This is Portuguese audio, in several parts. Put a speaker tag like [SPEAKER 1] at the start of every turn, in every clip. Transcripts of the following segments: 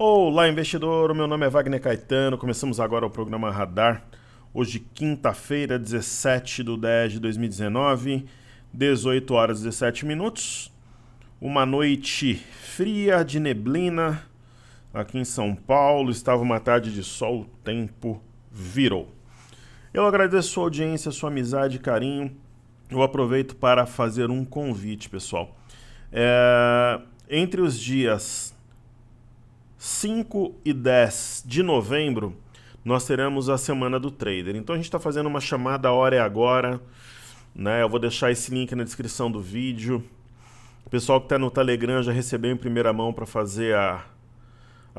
[SPEAKER 1] Olá, investidor. O meu nome é Wagner Caetano. Começamos agora o programa Radar. Hoje, quinta-feira, 17 de 10 de 2019, 18 horas e 17 minutos. Uma noite fria de neblina aqui em São Paulo. Estava uma tarde de sol, o tempo virou. Eu agradeço a sua audiência, a sua amizade e carinho. Eu aproveito para fazer um convite, pessoal. Entre os dias 5 e 10 de novembro, nós teremos a Semana do Trader. Então a gente está fazendo uma chamada A Hora é Agora, né? Eu vou deixar esse link na descrição do vídeo. O pessoal que está no Telegram já recebeu em primeira mão para fazer a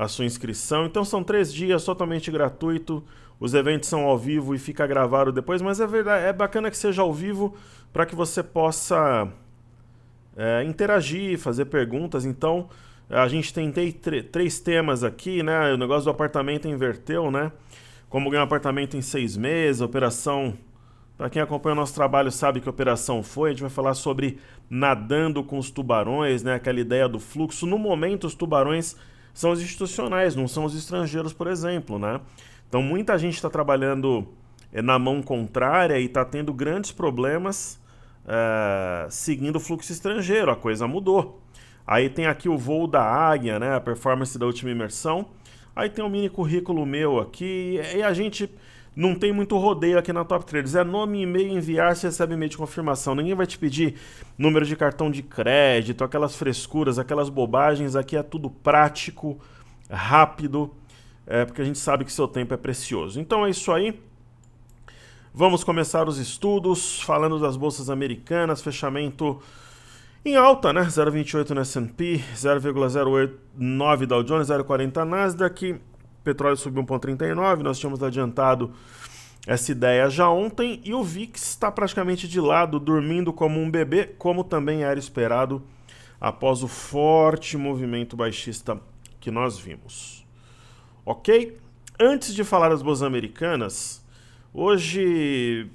[SPEAKER 1] sua inscrição. Então são 3 dias totalmente gratuito. Os eventos são ao vivo e fica gravado depois, mas é verdade, é bacana que seja ao vivo para que você possa interagir, fazer perguntas. Então a gente tem 3 temas aqui, né? O negócio do apartamento inverteu, né? Como ganhar um apartamento em 6 meses, operação. Para quem acompanha o nosso trabalho sabe que operação foi. A gente vai falar sobre nadando com os tubarões, né? Aquela ideia do fluxo. No momento, os tubarões são os institucionais, não são os estrangeiros, por exemplo, né? Então muita gente está trabalhando na mão contrária e está tendo grandes problemas seguindo o fluxo estrangeiro. A coisa mudou. Aí tem aqui o voo da águia, né? A performance da última imersão. Aí tem um mini currículo meu aqui. E a gente não tem muito rodeio aqui na Top Traders. É nome, e-mail, enviar, você recebe e-mail de confirmação. Ninguém vai te pedir número de cartão de crédito, aquelas frescuras, aquelas bobagens. Aqui é tudo prático, rápido, porque a gente sabe que seu tempo é precioso. Então é isso aí. Vamos começar os estudos, falando das bolsas americanas, fechamento em alta, né? 0,28 no S&P, 0,089 Dow Jones, 0,40 Nasdaq, petróleo subiu 1,39, nós tínhamos adiantado essa ideia já ontem, e o VIX está praticamente de lado, dormindo como um bebê, como também era esperado após o forte movimento baixista que nós vimos. Ok? Antes de falar das bolsas americanas, hoje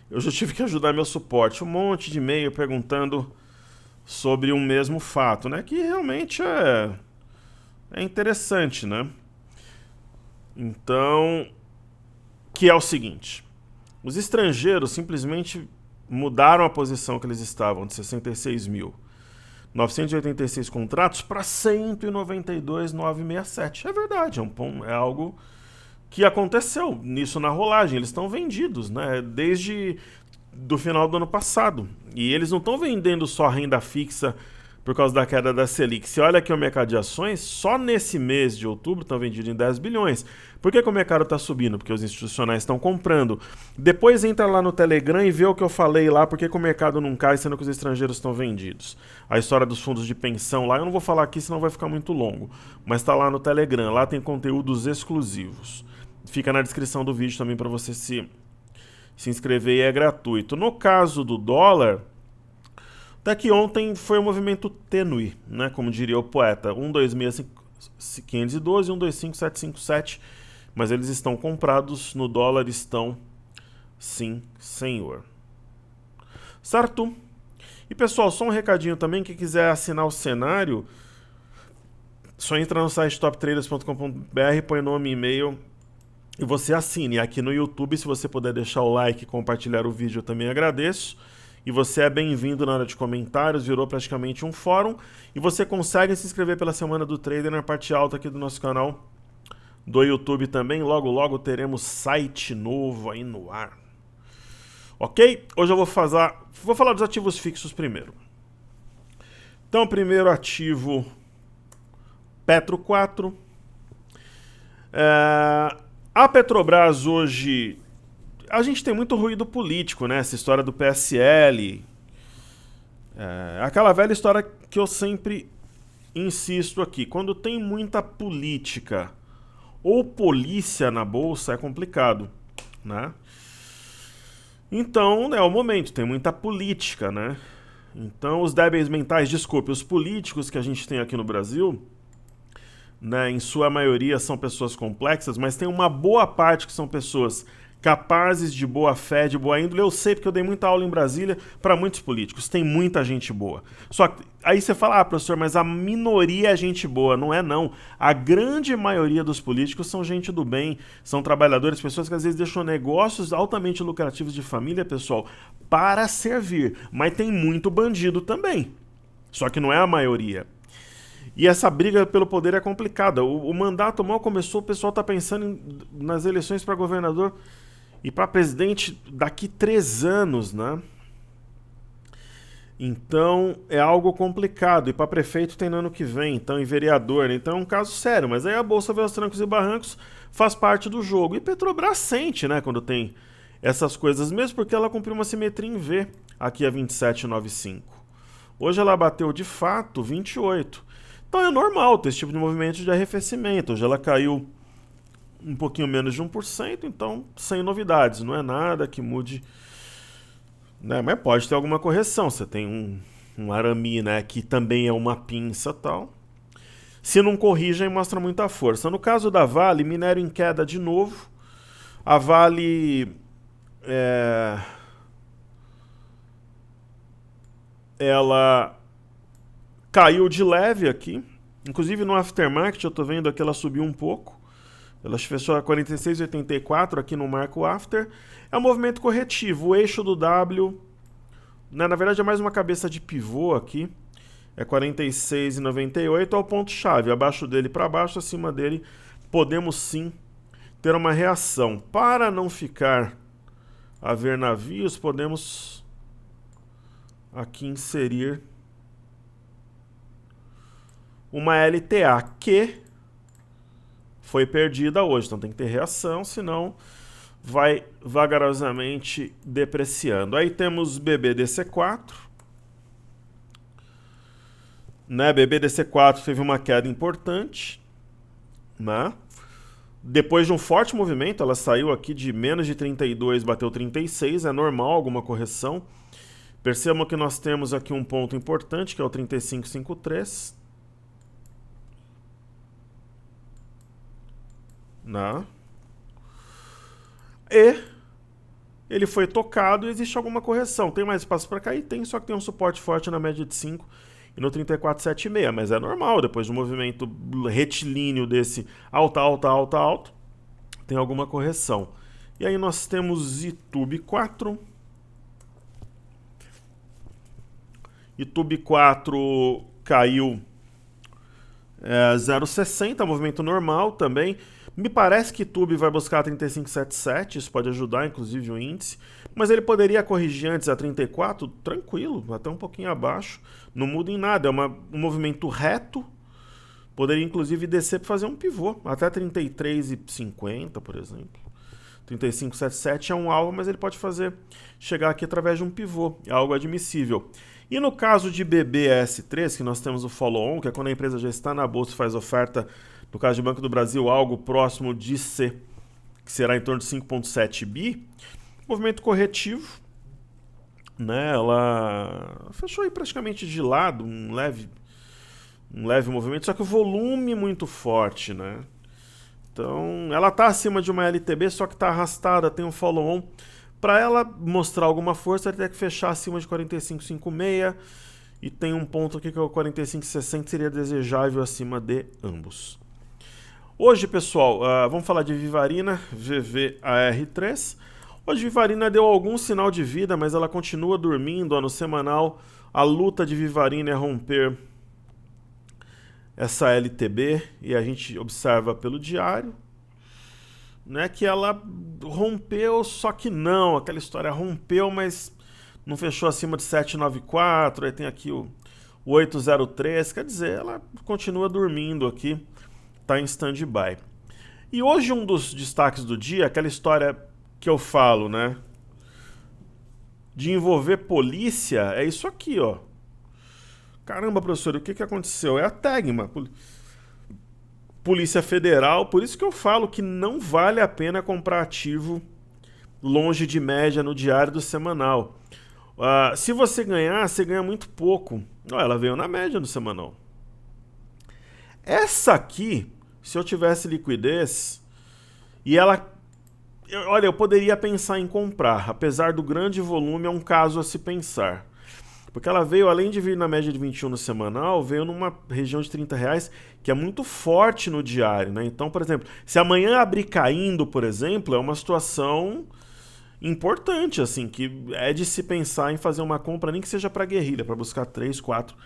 [SPEAKER 1] eu já tive que ajudar meu suporte. Um monte de e-mail perguntando sobre um mesmo fato, né? Que realmente é interessante, né? Então, que é o seguinte. Os estrangeiros simplesmente mudaram a posição que eles estavam, de 66.986 contratos para 192.967. É verdade, é algo que aconteceu nisso na rolagem. Eles estão vendidos, né? Desde do final do ano passado. E eles não estão vendendo só renda fixa por causa da queda da Selic. Se olha aqui o mercado de ações, só nesse mês de outubro estão vendidos em 10 bilhões. Por que o mercado está subindo? Porque os institucionais estão comprando. Depois entra lá no Telegram e vê o que eu falei lá, por que o mercado não cai, sendo que os estrangeiros estão vendidos. A história dos fundos de pensão lá, eu não vou falar aqui, senão vai ficar muito longo. Mas está lá no Telegram, lá tem conteúdos exclusivos. Fica na descrição do vídeo também para você se inscrever e é gratuito. No caso do dólar, até que ontem foi um movimento tênue, né? Como diria o poeta, 1,26512 e 1,25757, mas eles estão comprados, no dólar estão, sim, senhor. Certo? E pessoal, só um recadinho também, quem quiser assinar o cenário, só entra no site toptraders.com.br, põe nome e e-mail e você assine. Aqui no YouTube, se você puder deixar o like e compartilhar o vídeo, eu também agradeço. E você é bem-vindo na área de comentários, virou praticamente um fórum. E você consegue se inscrever pela Semana do Trader na parte alta aqui do nosso canal do YouTube também. Logo, logo teremos site novo aí no ar. Ok? Hoje eu vou falar dos ativos fixos primeiro. Então, primeiro ativo, Petro 4. A Petrobras hoje, a gente tem muito ruído político, né? Essa história do PSL. Aquela velha história que eu sempre insisto aqui. Quando tem muita política ou polícia na bolsa, é complicado, né? Então, é o momento, tem muita política, né? Então, os débeis mentais, os políticos que a gente tem aqui no Brasil, né, em sua maioria são pessoas complexas, mas tem uma boa parte que são pessoas capazes de boa fé, de boa índole. Eu sei porque eu dei muita aula em Brasília para muitos políticos. Tem muita gente boa. Só que aí você fala, professor, mas a minoria é gente boa. Não é, não. A grande maioria dos políticos são gente do bem, são trabalhadores, pessoas que às vezes deixam negócios altamente lucrativos de família, pessoal, para servir. Mas tem muito bandido também. Só que não é a maioria. E essa briga pelo poder é complicada. O mandato mal começou, o pessoal está pensando nas eleições para governador e para presidente daqui 3 anos, né? Então é algo complicado. E para prefeito tem no ano que vem, então, e vereador, né? Então é um caso sério. Mas aí a Bolsa vê aos trancos e barrancos, faz parte do jogo. E Petrobras sente, né, quando tem essas coisas, mesmo porque ela cumpriu uma simetria em V aqui a 27,95. Hoje ela bateu de fato 28. Então é normal ter esse tipo de movimento de arrefecimento. Hoje ela caiu um pouquinho menos de 1%, então sem novidades. Não é nada que mude, né? Mas pode ter alguma correção. Você tem um arame, né, que também é uma pinça e tal. Se não corrigem, mostra muita força. No caso da Vale, minério em queda de novo. A Vale ela caiu de leve aqui. Inclusive no aftermarket eu estou vendo que ela subiu um pouco. Ela fechou a 46,84 aqui no marco after. É um movimento corretivo. O eixo do W, né, na verdade é mais uma cabeça de pivô aqui. É 46,98 é o ponto-chave. Abaixo dele para baixo, acima dele, podemos sim ter uma reação. Para não ficar a ver navios, podemos aqui inserir uma LTA que foi perdida hoje. Então tem que ter reação, senão vai vagarosamente depreciando. Aí temos BBDC4. Né? BBDC4 teve uma queda importante, né? Depois de um forte movimento, ela saiu aqui de menos de 32, bateu 36, é normal alguma correção. Percebam que nós temos aqui um ponto importante, que é o 35,53. Né? E ele foi tocado e existe alguma correção. Tem mais espaço para cair? Tem, só que tem um suporte forte na média de 5 e no 34,76. Mas é normal, depois de um movimento retilíneo desse alta, alta, alta, alta, tem alguma correção. E aí nós temos Itube 4. Itube 4 caiu 0,60, movimento normal também. Me parece que Itube vai buscar 35,77, isso pode ajudar inclusive o índice, mas ele poderia corrigir antes a 34, tranquilo, até um pouquinho abaixo, não muda em nada, é um movimento reto, poderia inclusive descer para fazer um pivô, até 33,50, por exemplo. 35,77 é um alvo, mas ele pode chegar aqui através de um pivô, é algo admissível. E no caso de BBS3, que nós temos o follow-on, que é quando a empresa já está na bolsa e faz oferta, no caso de Banco do Brasil, algo próximo de C, que será em torno de 5,7 bi, movimento corretivo, né? Ela fechou aí praticamente de lado, um leve movimento, só que o volume muito forte, né? Então, ela está acima de uma LTB, só que está arrastada, tem um follow-on. Para ela mostrar alguma força, ela tem que fechar acima de 45,56 e tem um ponto aqui que é o 45,60, seria desejável acima de ambos. Hoje, pessoal, vamos falar de Vivarina, VVAR3. Hoje Vivarina deu algum sinal de vida, mas ela continua dormindo. No semanal, a luta de Vivarina é romper essa LTB e a gente observa pelo diário, né, que ela rompeu, só que não, aquela história rompeu, mas não fechou acima de 794, aí tem aqui o 803, quer dizer, ela continua dormindo aqui, está em stand-by. E hoje um dos destaques do dia, aquela história que eu falo, né, de envolver polícia, é isso aqui, ó. Caramba, professor, o que aconteceu? É a Tegma, Polícia Federal, por isso que eu falo que não vale a pena comprar ativo longe de média no diário do semanal. Se você ganhar, você ganha muito pouco. Ela veio na média do semanal. Essa aqui, se eu tivesse liquidez, e ela olha, eu poderia pensar em comprar. Apesar do grande volume, é um caso a se pensar. Porque ela veio, além de vir na média de 21 no semanal, veio numa região de R$ 30, que é muito forte no diário, né? Então, por exemplo, se amanhã abrir caindo, por exemplo, é uma situação importante, assim, que é de se pensar em fazer uma compra, nem que seja para guerrilha, para buscar 3, 4,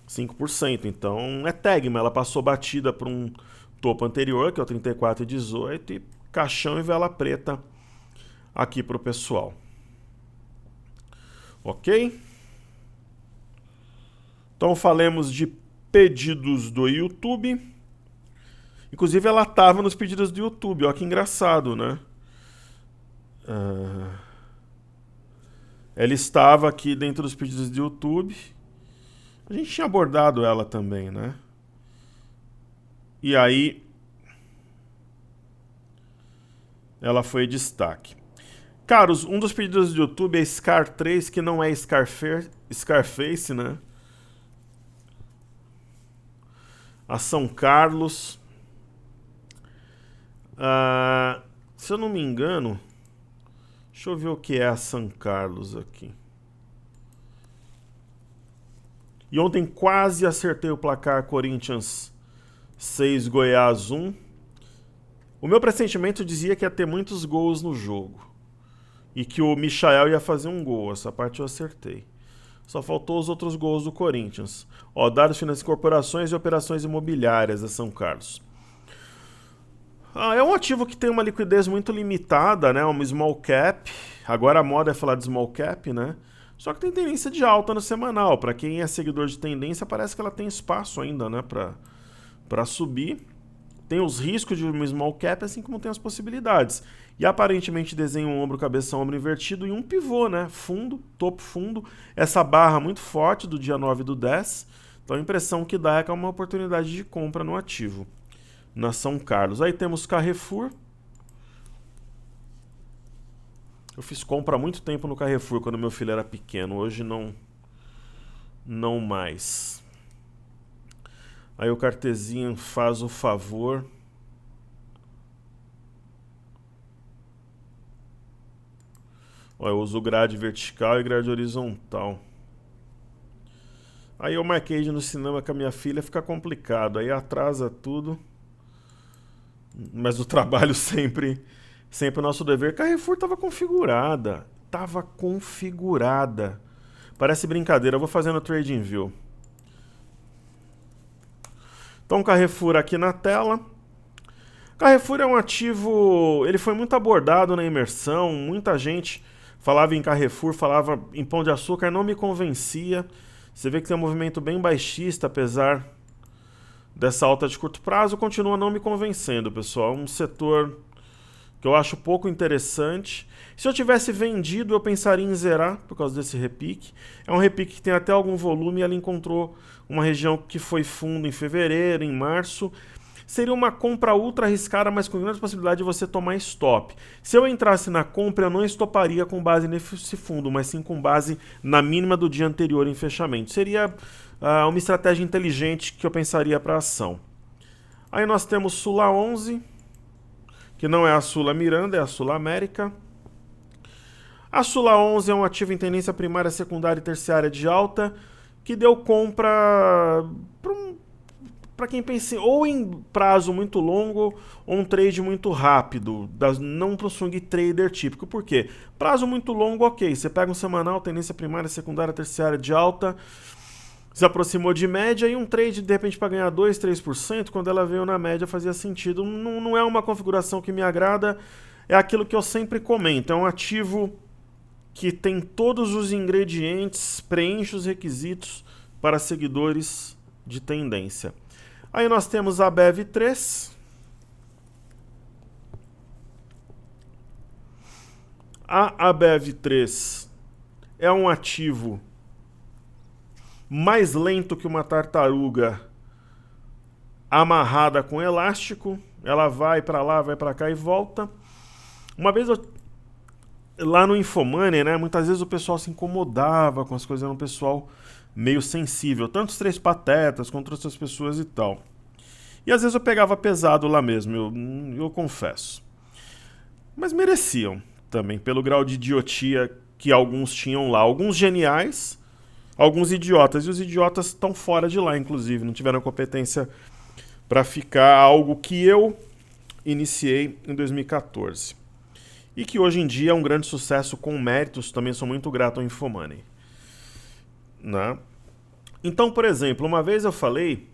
[SPEAKER 1] 5%. Então, é Tegma, ela passou batida por um topo anterior, que é o 34,18, e caixão e vela preta aqui para o pessoal. Ok? Então falemos de pedidos do YouTube. Inclusive ela estava nos pedidos do YouTube, olha que engraçado, né? Ela estava aqui dentro dos pedidos do YouTube. A gente tinha abordado ela também, né? E aí ela foi destaque. Caros, um dos pedidos do YouTube é Scar 3, que não é Scarface, né? A São Carlos. Se eu não me engano, deixa eu ver o que é a São Carlos aqui. E ontem quase acertei o placar Corinthians 6, Goiás 1. O meu pressentimento dizia que ia ter muitos gols no jogo. E que o Michael ia fazer um gol. Essa parte eu acertei. Só faltou os outros gols do Corinthians. Ó, dados financeiros, corporações e operações imobiliárias da São Carlos. É um ativo que tem uma liquidez muito limitada, né? Uma small cap. Agora a moda é falar de small cap, né? Só que tem tendência de alta no semanal. Para quem é seguidor de tendência, parece que ela tem espaço ainda, né? Para subir. Tem os riscos de uma small cap, assim como tem as possibilidades. E aparentemente desenha um ombro, cabeça, ombro invertido e um pivô, né? Fundo, topo, fundo. Essa barra muito forte do dia 9/10. Então a impressão que dá é que é uma oportunidade de compra no ativo. Na São Carlos. Aí temos Carrefour. Eu fiz compra há muito tempo no Carrefour, quando meu filho era pequeno. Hoje não mais. Aí o Cartezinho faz o favor. Ó, eu uso grade vertical e grade horizontal. Aí eu marquei de ir no cinema com a minha filha, fica complicado. Aí atrasa tudo. Mas o trabalho sempre o nosso dever. Carrefour estava configurada. Parece brincadeira, eu vou fazendo Trading View. Então Carrefour aqui na tela. Carrefour é um ativo, ele foi muito abordado na imersão, muita gente falava em Carrefour, falava em Pão de Açúcar, não me convencia. Você vê que tem um movimento bem baixista, apesar dessa alta de curto prazo, continua não me convencendo, pessoal. É um setor que eu acho pouco interessante. Se eu tivesse vendido, eu pensaria em zerar por causa desse repique. É um repique que tem até algum volume e ela encontrou uma região que foi fundo em fevereiro, em março. Seria uma compra ultra arriscada, mas com grande possibilidade de você tomar stop. Se eu entrasse na compra, eu não estoparia com base nesse fundo, mas sim com base na mínima do dia anterior em fechamento. Seria uma estratégia inteligente que eu pensaria para a ação. Aí nós temos Sula 11, que não é a Sula Miranda, é a Sula América. A Sula 11 é um ativo em tendência primária, secundária e terciária de alta, que deu compra para quem pensa ou em prazo muito longo ou um trade muito rápido, não para o swing trader típico. Por quê? Prazo muito longo, ok, você pega um semanal, tendência primária, secundária, terciária de alta, se aproximou de média e um trade de repente para ganhar 2, 3%, quando ela veio na média fazia sentido. Não é uma configuração que me agrada, é aquilo que eu sempre comento, é um ativo que tem todos os ingredientes, preenche os requisitos para seguidores de tendência. Aí nós temos a BEV3. A BEV3 é um ativo mais lento que uma tartaruga amarrada com elástico. Ela vai para lá, vai para cá e volta. Uma vez lá no Infomoney, né, muitas vezes o pessoal se incomodava com as coisas, era um pessoal meio sensível, tanto os três patetas quanto outras pessoas e tal. E às vezes eu pegava pesado lá mesmo, eu confesso. Mas mereciam também, pelo grau de idiotia que alguns tinham lá. Alguns geniais, alguns idiotas. E os idiotas estão fora de lá, inclusive. Não tiveram competência para ficar algo que eu iniciei em 2014. E que hoje em dia é um grande sucesso com méritos. Também sou muito grato ao Infomoney. Né? Então, por exemplo, uma vez eu falei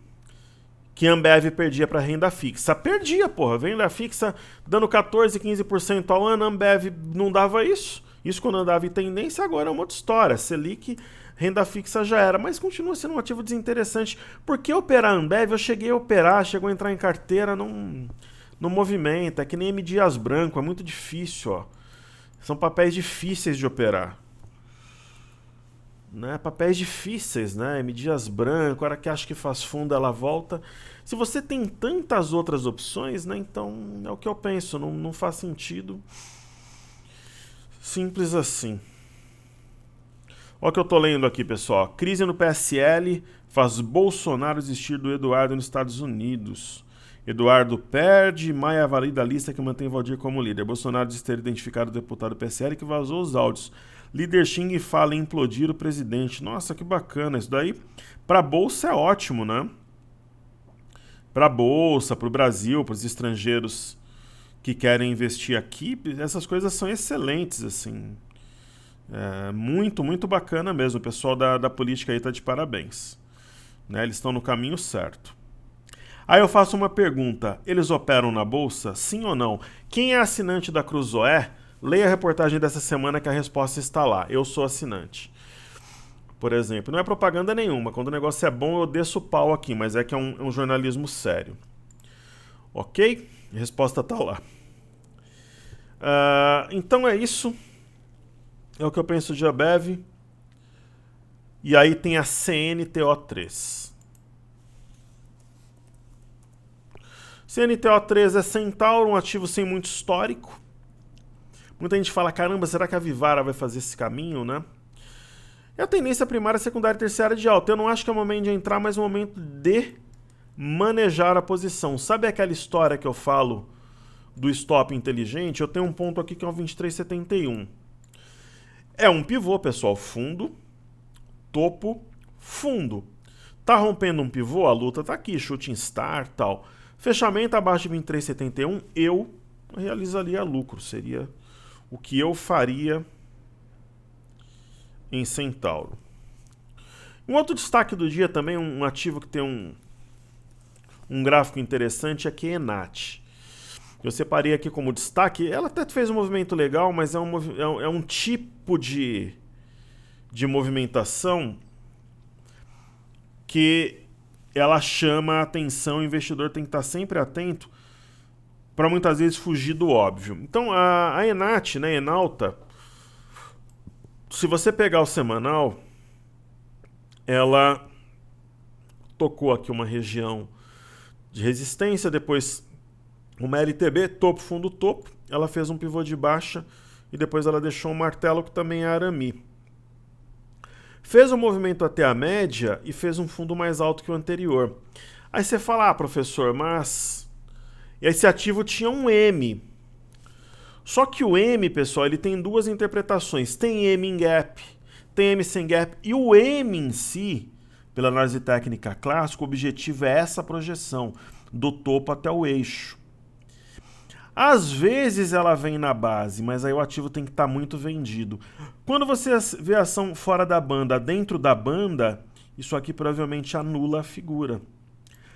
[SPEAKER 1] que a Ambev perdia para renda fixa. Perdia, porra. Renda fixa dando 14, 15% ao ano, a Ambev não dava isso. Isso quando andava em tendência, agora é uma outra história. Selic, renda fixa já era, mas continua sendo um ativo desinteressante. Por que operar a Ambev? Eu cheguei a operar, chegou a entrar em carteira, não movimenta. É que nem M. Dias Branco, é muito difícil, ó. São papéis difíceis de operar. Né? Papéis difíceis, né? M. Dias Branco, a hora que acha que faz fundo, ela volta. Se você tem tantas outras opções, né? Então é o que eu penso, não faz sentido. Simples assim. Olha o que eu tô lendo aqui, pessoal. Crise no PSL faz Bolsonaro desistir do Eduardo nos Estados Unidos. Eduardo perde, Maia valida a lista que mantém Valdir como líder. Bolsonaro diz ter identificado o deputado PSL que vazou os áudios. Líder xinga e fala em implodir o presidente. Nossa, que bacana. Isso daí, pra Bolsa é ótimo, né? Pra Bolsa, pro Brasil, pros estrangeiros que querem investir aqui, essas coisas são excelentes, assim. É muito, muito bacana mesmo. O pessoal da política aí tá de parabéns. Né? Eles estão no caminho certo. Aí eu faço uma pergunta. Eles operam na Bolsa? Sim ou não? Quem é assinante da Cruzoé? Leia a reportagem dessa semana que a resposta está lá. Eu sou assinante. Por exemplo, não é propaganda nenhuma. Quando o negócio é bom, eu desço o pau aqui, mas é que é um jornalismo sério. Ok? A resposta está lá. Então é isso. É o que eu penso de Ambev. E aí tem a CNTO3. CNTO3 é Centauro, um ativo sem muito histórico. Muita gente fala, caramba, será que a Vivara vai fazer esse caminho, né? É a tendência primária, secundária e terciária de alta. Eu não acho que é o momento de entrar, mas é o momento de manejar a posição. Sabe aquela história que eu falo do stop inteligente? Eu tenho um ponto aqui que é o 23,71. É um pivô, pessoal. Fundo, topo, fundo. Tá rompendo um pivô? A luta tá aqui, shooting star e tal. Fechamento abaixo de 23,71, eu realizaria lucro. Seria o que eu faria em Centauro. Um outro destaque do dia também, um ativo que tem um gráfico interessante, é a Enat. Eu separei aqui como destaque. Ela até fez um movimento legal, mas é um tipo de movimentação que ela chama a atenção. O investidor tem que estar sempre atento para muitas vezes fugir do óbvio. Então a Enat, né, Enalta, se você pegar o semanal, ela tocou aqui uma região de resistência, depois uma LTB, topo, fundo, topo. Ela fez um pivô de baixa e depois ela deixou um martelo que também é arame. Fez um movimento até a média e fez um fundo mais alto que o anterior. Aí você fala, professor, mas esse ativo tinha um M. Só que o M, pessoal, ele tem duas interpretações. Tem M em gap, tem M sem gap. E o M em si, pela análise técnica clássica, o objetivo é essa projeção do topo até o eixo. Às vezes ela vem na base, mas aí o ativo tem que estar muito vendido. Quando você vê a ação fora da banda, dentro da banda, isso aqui provavelmente anula a figura.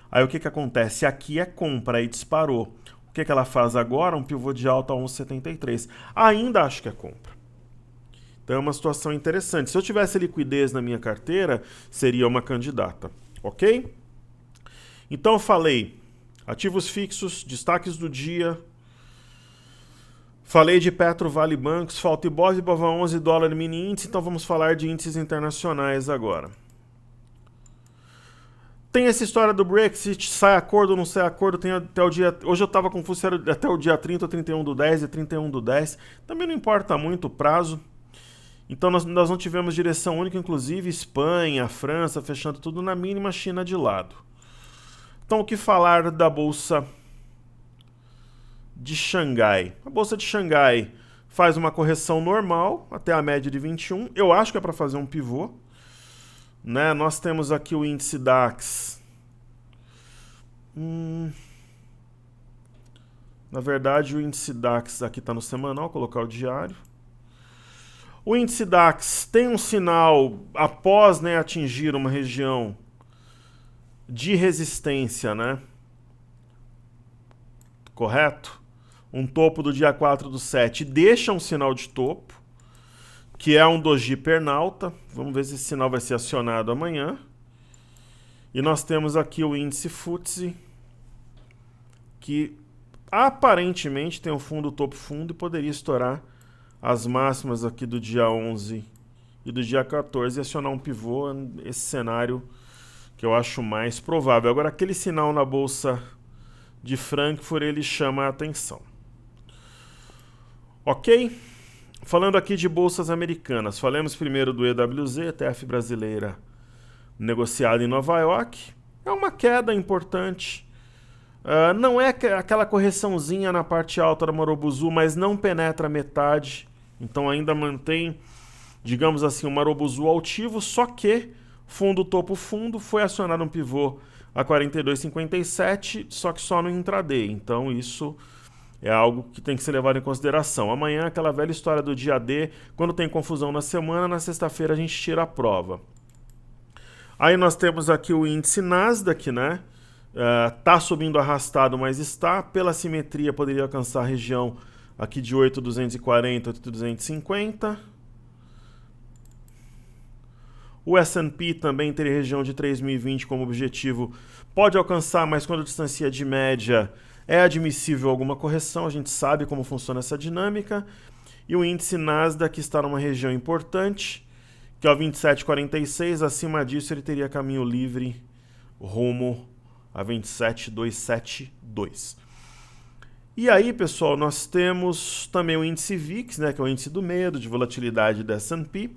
[SPEAKER 1] Aí o que acontece? Aqui é compra, aí disparou. O que ela faz agora? Um pivô de alta a 1,73. Ainda acho que é compra. Então é uma situação interessante. Se eu tivesse liquidez na minha carteira, seria uma candidata. Ok? Então eu falei ativos fixos, destaques do dia. Falei de Petro, Vale Bancos, falta Ibov, Ibova 11, dólar mini índice. Então vamos falar de índices internacionais agora. Tem essa história do Brexit, sai acordo ou não sai acordo, tem até o dia... Hoje eu estava confuso, era até o dia 30 ou 31 do 10 e 31 do 10. Também não importa muito o prazo. Então nós não tivemos direção única, inclusive Espanha, França, fechando tudo na mínima, China de lado. Então o que falar da Bolsa de Xangai. A bolsa de Xangai faz uma correção normal até a média de 21. Eu acho que é para fazer um pivô, né? Nós temos aqui o índice DAX. Na verdade, o índice DAX aqui está no semanal, vou colocar o diário. O índice DAX tem um sinal após, né, atingir uma região de resistência, né? Correto? Um topo do dia 4/7 deixa um sinal de topo, que é um doji pernalta. Vamos ver se esse sinal vai ser acionado amanhã. E nós temos aqui o índice FTSE, que aparentemente tem um fundo topo fundo e poderia estourar as máximas aqui do dia 11 e do dia 14 e acionar um pivô. Esse cenário que eu acho mais provável. Agora, aquele sinal na bolsa de Frankfurt, ele chama a atenção. Ok? Falando aqui de bolsas americanas, falamos primeiro do EWZ, ETF brasileira negociada em Nova York. É uma queda importante. Não é aquela correçãozinha na parte alta da Marubozu, mas não penetra metade. Então ainda mantém, digamos assim, um Marubozu altivo, só que fundo topo fundo foi acionado um pivô a 42,57, só que só no intraday. Então isso é algo que tem que ser levado em consideração. Amanhã, aquela velha história do dia D, quando tem confusão na semana, na sexta-feira a gente tira a prova. Aí nós temos aqui o índice Nasdaq, né? Tá subindo arrastado, mas está. Pela simetria, poderia alcançar a região aqui de 8.240, 8.250. O S&P também teria região de 3.020 como objetivo. Pode alcançar, mas quando distancia de média, é admissível alguma correção. A gente sabe como funciona essa dinâmica. E o índice Nasdaq está numa região importante, que é o 27,46. Acima disso, ele teria caminho livre rumo a 27,272. E aí, pessoal, nós temos também o índice VIX, né, que é o índice do medo, de volatilidade da S&P.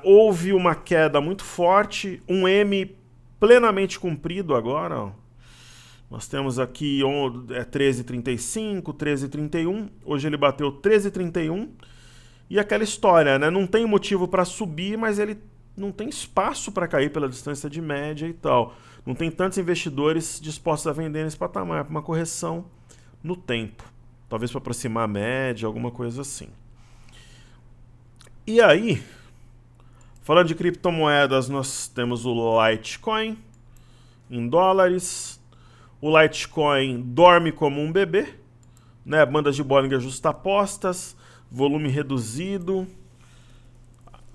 [SPEAKER 1] Houve uma queda muito forte, um M plenamente cumprido agora. Ó. Nós temos aqui 13,35, 13,31. Hoje ele bateu 13,31. E aquela história, né? Não tem motivo para subir, mas ele não tem espaço para cair pela distância de média e tal. Não tem tantos investidores dispostos a vender nesse patamar, para uma correção no tempo. Talvez para aproximar a média, alguma coisa assim. E aí, falando de criptomoedas, nós temos o Litecoin em dólares. O Litecoin dorme como um bebê, né? Bandas de Bollinger justapostas, volume reduzido.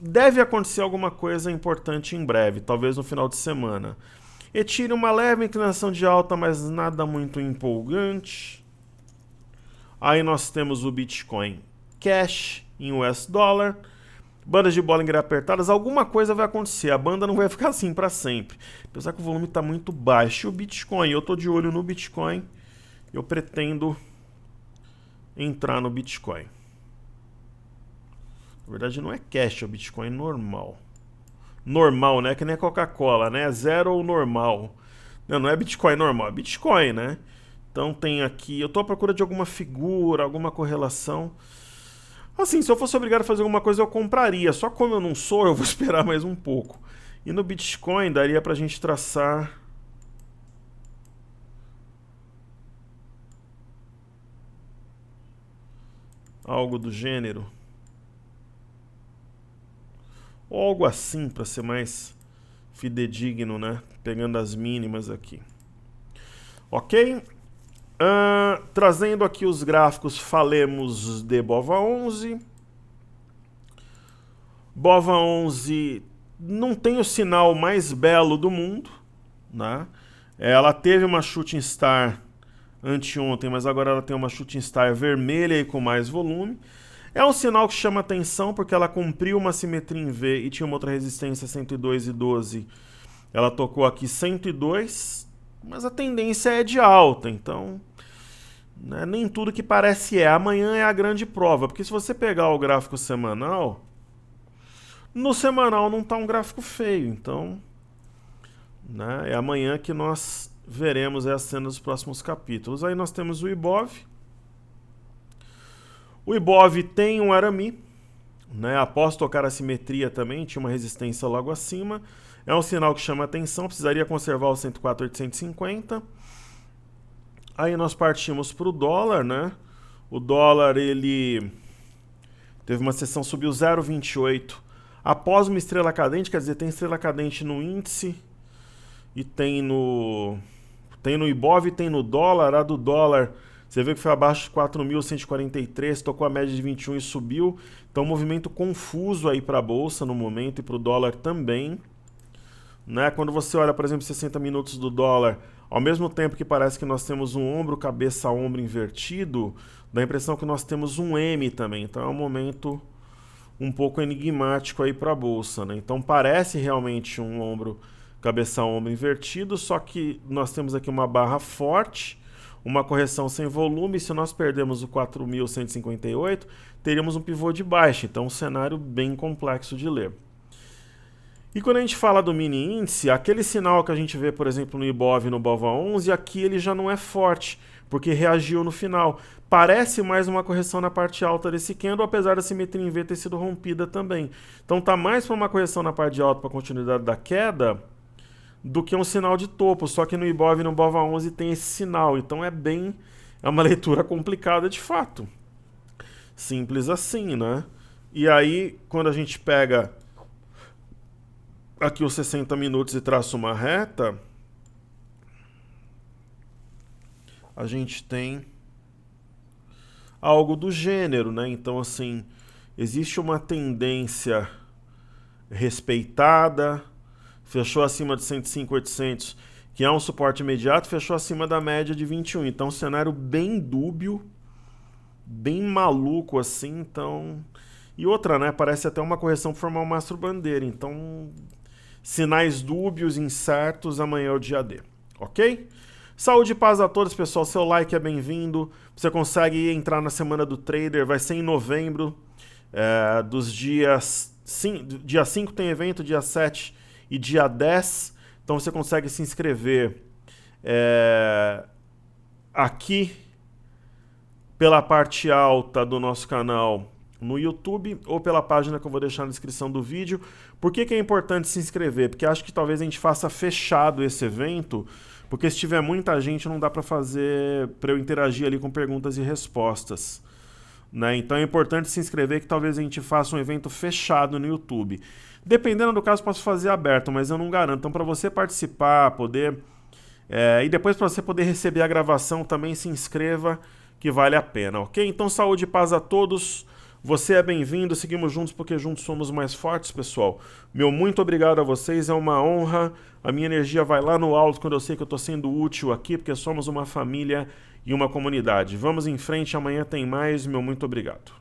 [SPEAKER 1] Deve acontecer alguma coisa importante em breve, talvez no final de semana. Ethereum, uma leve inclinação de alta, mas nada muito empolgante. Aí nós temos o Bitcoin Cash em US dólar. Bandas de Bollinger apertadas, alguma coisa vai acontecer. A banda não vai ficar assim para sempre. Apesar que o volume está muito baixo. E o Bitcoin, eu estou de olho no Bitcoin. Eu pretendo entrar no Bitcoin. Na verdade não é cash, é o Bitcoin normal. Normal, né? Que nem a Coca-Cola, né? Zero ou normal. Não é Bitcoin normal, é Bitcoin, né? Então tem aqui... Eu estou à procura de alguma figura, alguma correlação. Assim, se eu fosse obrigado a fazer alguma coisa, eu compraria. Só como eu não sou, eu vou esperar mais um pouco. E no Bitcoin, daria pra gente traçar... algo do gênero. Ou algo assim, para ser mais fidedigno, né? Pegando as mínimas aqui. Ok? Trazendo aqui os gráficos, falemos de BOVA11. BOVA11 não tem o sinal mais belo do mundo, né? Ela teve uma shooting star anteontem, mas agora ela tem uma shooting star vermelha e com mais volume. É um sinal que chama atenção porque ela cumpriu uma simetria em V e tinha uma outra resistência 102,12. Ela tocou aqui 102, mas a tendência é de alta, então né, nem tudo que parece é. Amanhã é a grande prova, porque se você pegar o gráfico semanal, no semanal não está um gráfico feio, então né, é amanhã que nós veremos as cenas dos próximos capítulos. Aí nós temos o Ibov. O Ibov tem um Arami, né? Após tocar a simetria também, tinha uma resistência logo acima. É um sinal que chama atenção, precisaria conservar o 104,850. Aí nós partimos para o dólar, né? O dólar, ele teve uma sessão, subiu 0,28 após uma estrela cadente, quer dizer, tem estrela cadente no índice e tem no Ibov e tem no dólar. A do dólar, você vê que foi abaixo de 4.143, tocou a média de 21 e subiu. Então, um movimento confuso aí para a bolsa no momento e para o dólar também. Né? Quando você olha, por exemplo, 60 minutos do dólar, ao mesmo tempo que parece que nós temos um ombro, cabeça, ombro invertido, dá a impressão que nós temos um M também. Então, é um momento um pouco enigmático aí para a bolsa, né? Então, parece realmente um ombro, cabeça, ombro invertido, só que nós temos aqui uma barra forte, uma correção sem volume. Se nós perdemos o 4.158, teríamos um pivô de baixa. Então, um cenário bem complexo de ler. E quando a gente fala do mini índice, aquele sinal que a gente vê, por exemplo, no Ibov e no BOVA11, aqui ele já não é forte, porque reagiu no final. Parece mais uma correção na parte alta desse candle, apesar da simetria em V ter sido rompida também. Então tá mais para uma correção na parte alta para a continuidade da queda do que um sinal de topo. Só que no Ibov e no BOVA11 tem esse sinal. Então é uma leitura complicada de fato. Simples assim, né? E aí, quando a gente pega aqui os 60 minutos e traça uma reta, a gente tem algo do gênero, né? Então, assim, existe uma tendência respeitada, fechou acima de 105.800, que é um suporte imediato, fechou acima da média de 21. Então, um cenário bem dúbio, bem maluco, assim, então... E outra, né? Parece até uma correção para formar um mastro bandeira. Então, sinais dúbios, incertos, amanhã é o dia D, ok? Saúde e paz a todos, pessoal. Seu like é bem-vindo. Você consegue entrar na Semana do Trader, vai ser em novembro, dos dias... Dia 5 tem evento, dia 7 e dia 10. Então você consegue se inscrever aqui pela parte alta do nosso canal no YouTube ou pela página que eu vou deixar na descrição do vídeo. Por que é importante se inscrever? Porque acho que talvez a gente faça fechado esse evento, porque se tiver muita gente não dá para eu interagir ali com perguntas e respostas, né? Então é importante se inscrever, que talvez a gente faça um evento fechado no YouTube. Dependendo do caso, posso fazer aberto, mas eu não garanto. Então, para você participar, e depois para você poder receber a gravação, também se inscreva, que vale a pena, ok? Então, saúde e paz a todos. Você é bem-vindo, seguimos juntos porque juntos somos mais fortes, pessoal. Meu muito obrigado a vocês, é uma honra. A minha energia vai lá no alto quando eu sei que eu estou sendo útil aqui, porque somos uma família e uma comunidade. Vamos em frente, amanhã tem mais. Meu muito obrigado.